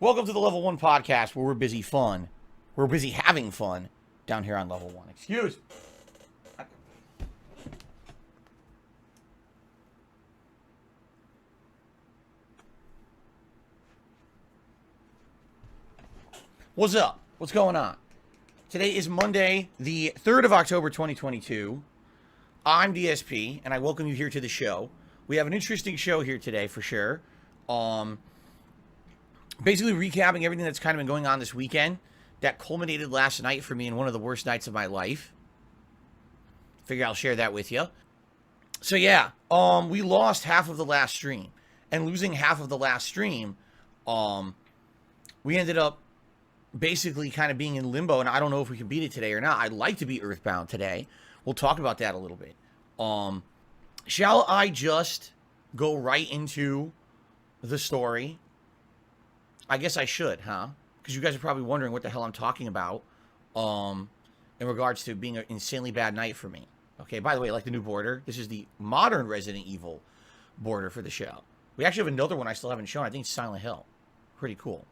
Welcome to the Level 1 podcast where we're busy fun. We're busy having fun down here on Level 1. Excuse. What's up? What's going on? Today is Monday, the 3rd of October, 2022. I'm DSP, and I welcome you here to the show. We have an interesting show here today, for sure. Basically recapping everything that's kind of been going on this weekend that culminated last night for me in one of the worst nights of my life. Figure I'll share that with you. So yeah, we lost half of the last stream, and losing half of the last stream, we ended up basically kind of being in limbo, and I don't know if we can beat it today or not. I'd like to be Earthbound today. We'll talk about that a little bit. Shall I just go right into the story? I guess I should, huh? Because you guys are probably wondering what the hell I'm talking about in regards to being an insanely bad night for me. Okay, by the way, like the new border, this is the modern Resident Evil border for the show. We actually have another one I still haven't shown. I think it's Silent Hill. Pretty cool.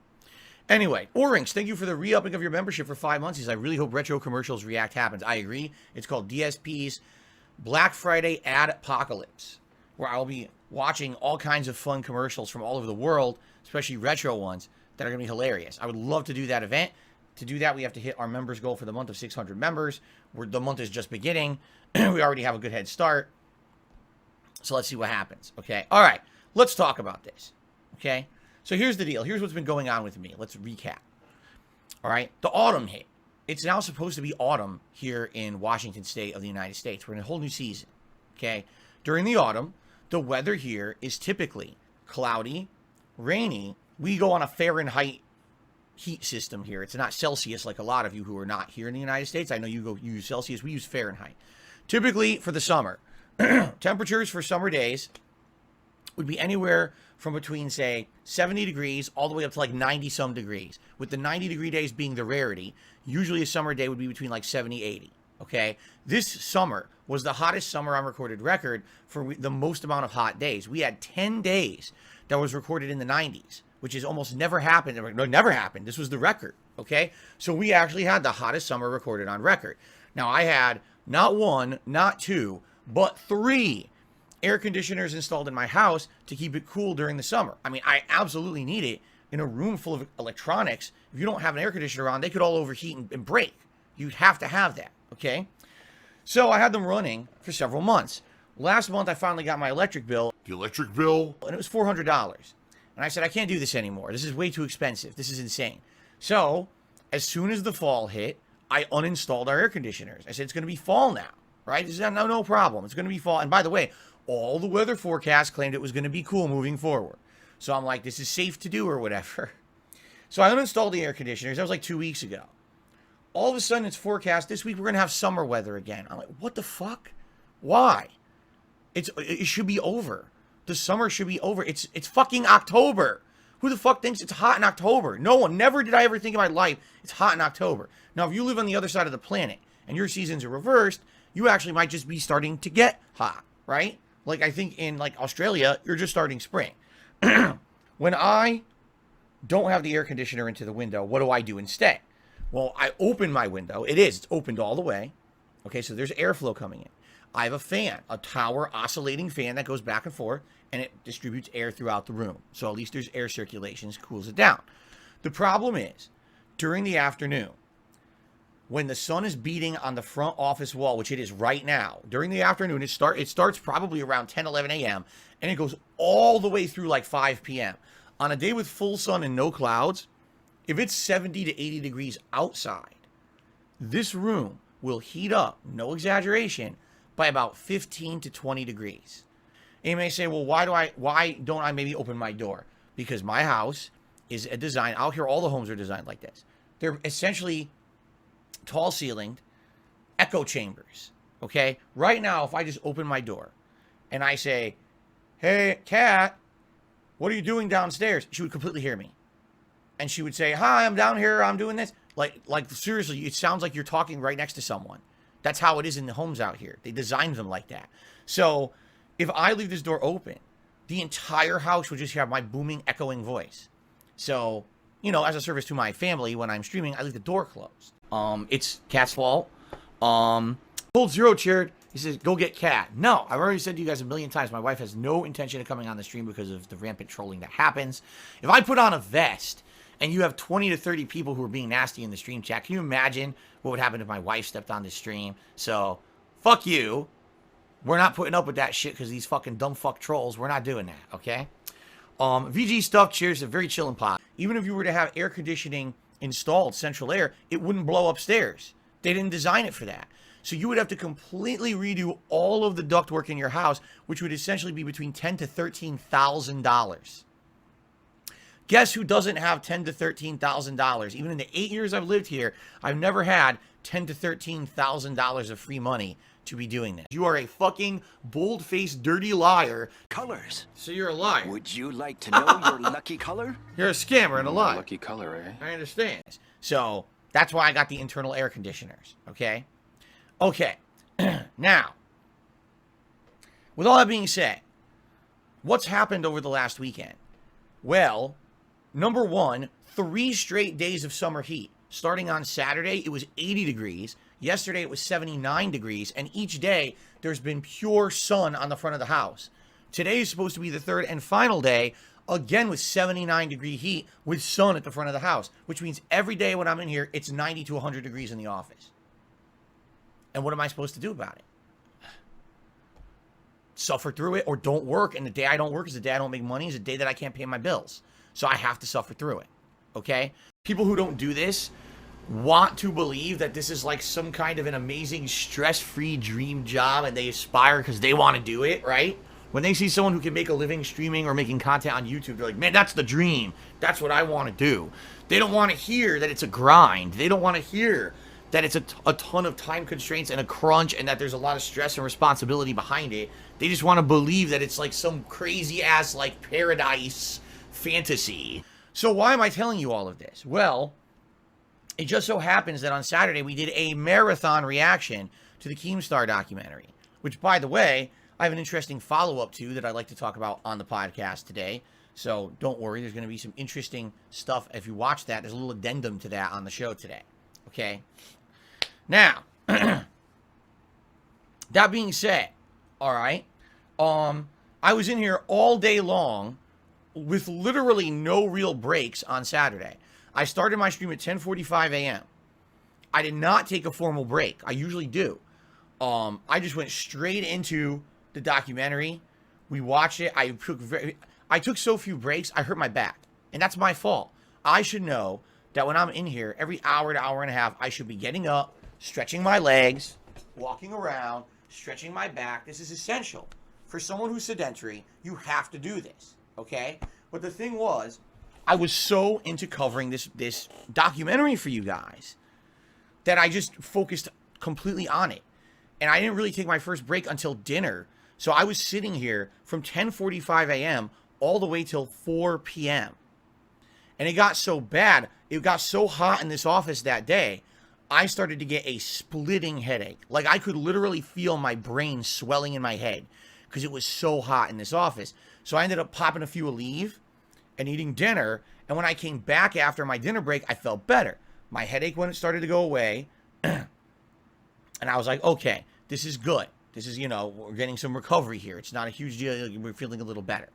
Anyway, Orange, thank you for the re-upping of your membership for 5 months. He says, I really hope Retro Commercials React happens. I agree. It's called DSP's Black Friday Ad Apocalypse, where I'll be watching all kinds of fun commercials from all over the world, especially retro ones, that are going to be hilarious. I would love to do that event. To do that, we have to hit our members goal for the month of 600 members. The month is just beginning. We already have a good head start. So let's see what happens, okay? All right, let's talk about this, okay? So here's the deal. Here's what's been going on with me. Let's recap. All right, the autumn hit. It's now supposed to be autumn here in Washington State of the United States. We're in a whole new season, okay? During the autumn, the weather here is typically cloudy, rainy. We go on a Fahrenheit heat system here. It's not Celsius like a lot of you who are not here in the United States. I know you use Celsius. We use Fahrenheit. Typically for the summer, temperatures for summer days would be anywhere from between, say, 70 degrees all the way up to like 90-some degrees. With the 90-degree days being the rarity, usually a summer day would be between like 70, 80. Okay? This summer was the hottest summer on recorded record for the most amount of hot days. We had 10 days that was recorded in the 90s, which has almost never happened. No, never happened. This was the record, okay? So we actually had the hottest summer recorded on record. Now, I had not one, not two, but 3 air conditioners installed in my house to keep it cool during the summer. I mean, I absolutely need it in a room full of electronics. If you don't have an air conditioner on, they could all overheat and break. You'd have to have that, okay? So I had them running for several months. Last month, I finally got my electric bill. The electric bill? And it was $400. And I said, I can't do this anymore. This is way too expensive. This is insane. So, as soon as the fall hit, I uninstalled our air conditioners. I said, it's going to be fall now, right? This is no problem. It's going to be fall. And by the way, all the weather forecasts claimed it was going to be cool moving forward. So I'm like, this is safe to do or whatever. So I uninstalled the air conditioners. That was like 2 weeks ago. All of a sudden, it's forecast this week we're going to have summer weather again. I'm like, what the fuck? Why? It should be over. The summer should be over. It's fucking October. Who the fuck thinks it's hot in October? No one. Never did I ever think in my life it's hot in October. Now, if you live on the other side of the planet and your seasons are reversed, you actually might just be starting to get hot, right? Like I think in like Australia, you're just starting spring. When I don't have the air conditioner into the window, what do I do instead? Well, I open my window. It's opened all the way. Okay, so there's airflow coming in. I have a fan, a tower oscillating fan that goes back and forth, and it distributes air throughout the room. So at least there's air circulation, cools it down. The problem is, during the afternoon, when the sun is beating on the front office wall, which it is right now, during the afternoon, it starts probably around 10, 11 a.m., and it goes all the way through like 5 p.m. On a day with full sun and no clouds, if it's 70 to 80 degrees outside, this room will heat up, no exaggeration, by about 15 to 20 degrees. And you may say, well, why don't I maybe open my door? Because my house is a design, out here all the homes are designed like this. They're essentially tall ceilinged echo chambers, okay? Right now, if I just open my door and I say, hey, Kat, what are you doing downstairs? She would completely hear me. And she would say, hi, I'm down here, I'm doing this. Like seriously, it sounds like you're talking right next to someone. That's how it is in the homes out here. They designed them like that. So if I leave this door open, the entire house will just have my booming, echoing voice. So you know, as a service to my family when I'm streaming, I leave the door closed. It's Cat's fault. Cold Zero cheered. He says, go get Cat. No, I've already said to you guys a million times, my wife has no intention of coming on the stream because of the rampant trolling that happens. If I put on a vest and you have 20 to 30 people who are being nasty in the stream chat, can you imagine what would happen if my wife stepped on the stream? So, fuck you. We're not putting up with that shit because these fucking dumb fuck trolls. We're not doing that, okay? VG Stuff cheers, a very chilling pot. Even if you were to have air conditioning installed, central air, it wouldn't blow upstairs. They didn't design it for that. So you would have to completely redo all of the ductwork in your house, which would essentially be between $10,000 to $13,000. Guess who doesn't have $10,000 to $13,000? Even in the 8 years I've lived here, I've never had $10,000 to $13,000 of free money to be doing this. You are a fucking bold-faced, dirty liar. Colors. So you're a liar. Would you like to know your lucky color? You're a scammer and a liar. Lucky color, eh? I understand. So that's why I got the internal air conditioners, okay? Okay, now, with all that being said, what's happened over the last weekend? Well, number one, 3 straight days of summer heat. Starting on Saturday, it was 80 degrees. Yesterday, it was 79 degrees. And each day, there's been pure sun on the front of the house. Today is supposed to be the third and final day, again with 79-degree heat with sun at the front of the house, which means every day when I'm in here, it's 90 to 100 degrees in the office. And what am I supposed to do about it? Suffer through it or don't work. And the day I don't work is the day I don't make money, is the day that I can't pay my bills. So I have to suffer through it. Okay? People who don't do this want to believe that this is like some kind of an amazing stress-free dream job and they aspire because they want to do it, right? When they see someone who can make a living streaming or making content on YouTube, they're like, man, that's the dream. That's what I want to do. They don't want to hear that it's a grind. They don't want to hear that it's a ton of time constraints and a crunch and that there's a lot of stress and responsibility behind it. They just want to believe that it's like some crazy ass like paradise fantasy. So why am I telling you all of this? Well, it just so happens that on Saturday we did a marathon reaction to the Keemstar documentary, which, by the way, I have an interesting follow-up to that I'd like to talk about on the podcast today. So don't worry, there's going to be some interesting stuff. If you watch that, there's a little addendum to that on the show today. Okay? Now, that being said, all right, I was in here all day long with literally no real breaks on Saturday. I started my stream at 10:45 a.m. I did not take a formal break. I usually do. I just went straight into the documentary. We watched it. I took so few breaks, I hurt my back. And that's my fault. I should know that when I'm in here, every hour to hour and a half, I should be getting up, stretching my legs, walking around, stretching my back. This is essential. For someone who's sedentary, you have to do this, okay? But the thing was, I was so into covering this documentary for you guys that I just focused completely on it. And I didn't really take my first break until dinner. So I was sitting here from 10:45 a.m. all the way till 4 p.m. And it got so bad, it got so hot in this office that day, I started to get a splitting headache. Like I could literally feel my brain swelling in my head because it was so hot in this office. So I ended up popping a few Aleve and eating dinner. And when I came back after my dinner break, I felt better. My headache when it started to go away. And I was like, okay, this is good. This is, we're getting some recovery here. It's not a huge deal. We're feeling a little better.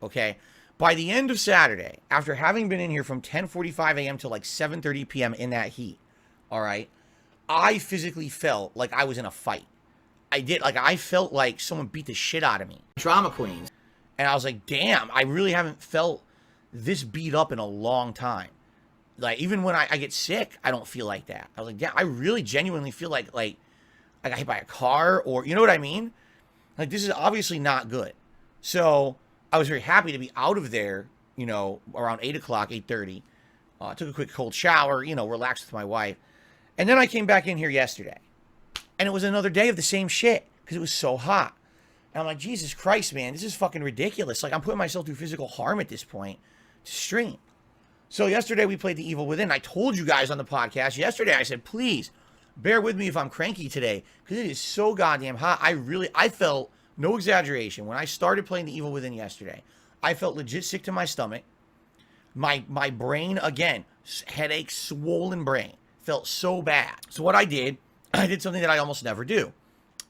Okay. By the end of Saturday, after having been in here from 10:45 a.m. to like 7:30 p.m. in that heat, all right, I physically felt like I was in a fight. I felt like someone beat the shit out of me. Drama queens. And I was like, damn, I really haven't felt this beat up in a long time. Like, even when I get sick, I don't feel like that. I was like, yeah, I really genuinely feel like I got hit by a car or, you know what I mean? Like, this is obviously not good. So I was very happy to be out of there, around 8 o'clock, 8:30. Took a quick cold shower, relaxed with my wife. And then I came back in here yesterday. And it was another day of the same shit because it was so hot. And I'm like, Jesus Christ, man, this is fucking ridiculous. Like, I'm putting myself through physical harm at this point to stream. So yesterday we played The Evil Within. I told you guys on the podcast yesterday, I said, please bear with me if I'm cranky today because it is so goddamn hot. I felt, no exaggeration, when I started playing The Evil Within yesterday, I felt legit sick to my stomach. My brain, again, headache, swollen brain. Felt so bad. So what I did something that I almost never do.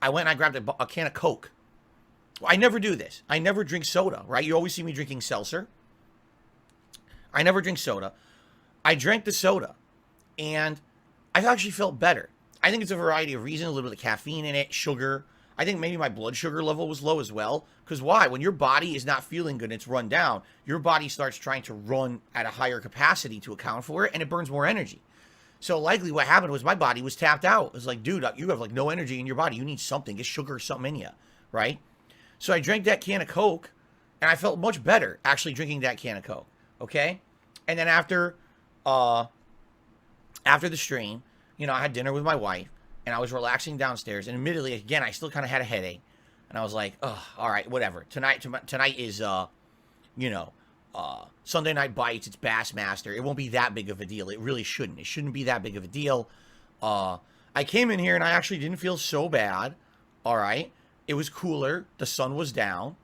I went and I grabbed a can of Coke. Well, I never do this. I never drink soda, right? You always see me drinking seltzer. I never drink soda. I drank the soda, and I actually felt better. I think it's a variety of reasons, a little bit of caffeine in it, sugar. I think maybe my blood sugar level was low as well. Because why? When your body is not feeling good and it's run down, your body starts trying to run at a higher capacity to account for it, and it burns more energy. So likely what happened was my body was tapped out. It was like, dude, you have like no energy in your body. You need something. Get sugar or something in you, right? So I drank that can of Coke, and I felt much better actually drinking that can of Coke, okay? And then after the stream, you know, I had dinner with my wife, and I was relaxing downstairs, and admittedly, again, I still kind of had a headache, and I was like, oh, all right, whatever. Tonight is, Sunday Night Bites. It's Bassmaster. It won't be that big of a deal. It really shouldn't. It shouldn't be that big of a deal. I came in here, and I actually didn't feel so bad, all right? It was cooler. The sun was down,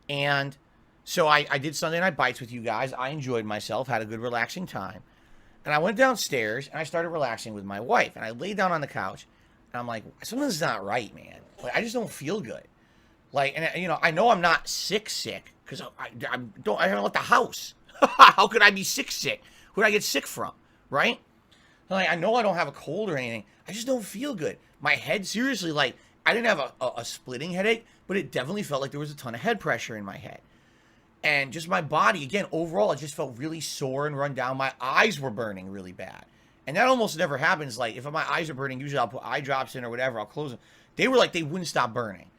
and so I did Sunday Night Bites with you guys. I enjoyed myself, had a good relaxing time. And I went downstairs, and I started relaxing with my wife. And I laid down on the couch, and I'm like, something's not right, man. Like, I just don't feel good. Like, and you know, I know I'm not sick, because I haven't left the house. How could I be sick? Who did I get sick from, right? Like, I know I don't have a cold or anything. I just don't feel good. My head, seriously, like, I didn't have a splitting headache, but it definitely felt like there was a ton of head pressure in my head. And just my body, again, overall, it just felt really sore and run down. My eyes were burning really bad. And that almost never happens. Like, if my eyes are burning, usually I'll put eye drops in or whatever. I'll close them. They were like, they wouldn't stop burning.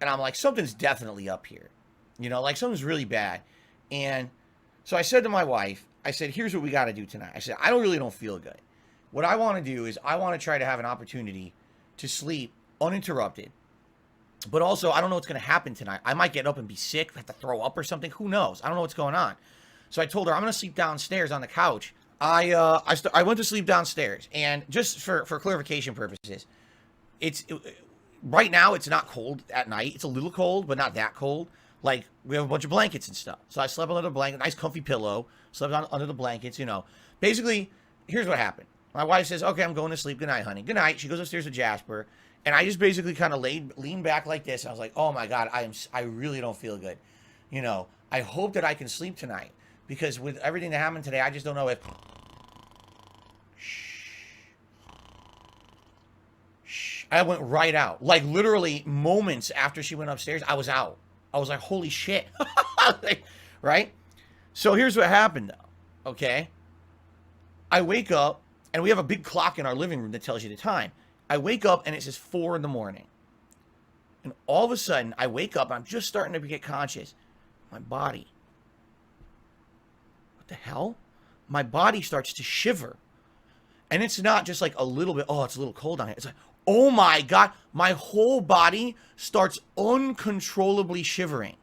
And I'm like, something's definitely up here. You know, like, something's really bad. And so I said to my wife, I said, here's what we got to do tonight. I said, I really don't feel good. What I want to do is I want to try to have an opportunity to sleep uninterrupted. But also, I don't know what's going to happen tonight. I might get up and be sick, have to throw up or something. Who knows? I don't know what's going on. So I told her I'm going to sleep downstairs on the couch. I went to sleep downstairs, and just for clarification purposes, right now it's not cold at night. It's a little cold, but not that cold. Like, we have a bunch of blankets and stuff. So I slept under the blanket, nice comfy pillow, slept under the blankets, you know. Basically, here's what happened. My wife says, okay, I'm going to sleep. Good night, honey. Good night. She goes upstairs with Jasper. And I just basically kind of leaned back like this. And I was like, oh my God, I really don't feel good. You know, I hope that I can sleep tonight. Because with everything that happened today, I just don't know if... I went right out. Like, literally moments after she went upstairs, I was out. I was like, holy shit. Right? So here's what happened, though. Okay? I wake up, and we have a big clock in our living room that tells you the time. I wake up, and it says 4 in the morning. And all of a sudden, I wake up, and I'm just starting to get conscious. My body. What the hell? My body starts to shiver. And it's not just like a little bit, oh, it's a little cold on here. It's like, oh my God, my whole body starts uncontrollably shivering.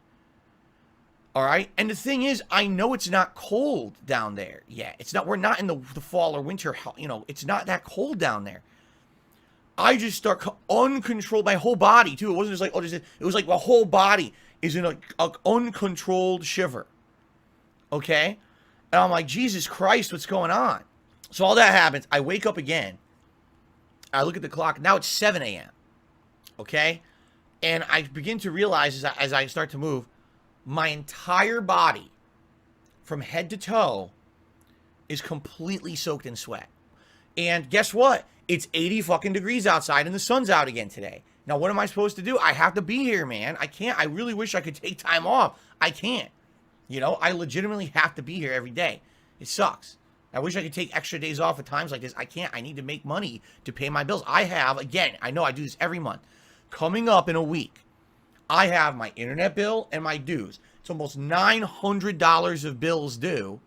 All right? And the thing is, I know it's not cold down there yet. It's not, we're not in the fall or winter, you know, it's not that cold down there. I just start uncontrolled, my whole body too. It wasn't just like, oh, it was like my whole body is in a uncontrolled shiver. Okay? And I'm like, Jesus Christ, what's going on? So all that happens. I wake up again. I look at the clock. Now it's 7 a.m. Okay? And I begin to realize as I start to move, my entire body from head to toe is completely soaked in sweat. And guess what? It's 80 fucking degrees outside and the sun's out again today. Now, what am I supposed to do? I have to be here, man. I can't. I really wish I could take time off. I can't. You know, I legitimately have to be here every day. It sucks. I wish I could take extra days off at times like this. I can't. I need to make money to pay my bills. I have, again, I know I do this every month. Coming up in a week, I have my internet bill and my dues. It's almost $900 of bills due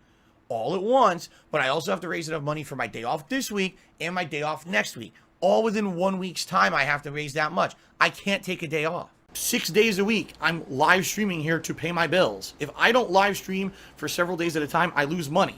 all at once, but I also have to raise enough money for my day off this week and my day off next week. All within 1 week's time, I have to raise that much. I can't take a day off. 6 days a week, I'm live streaming here to pay my bills. If I don't live stream for several days at a time, I lose money.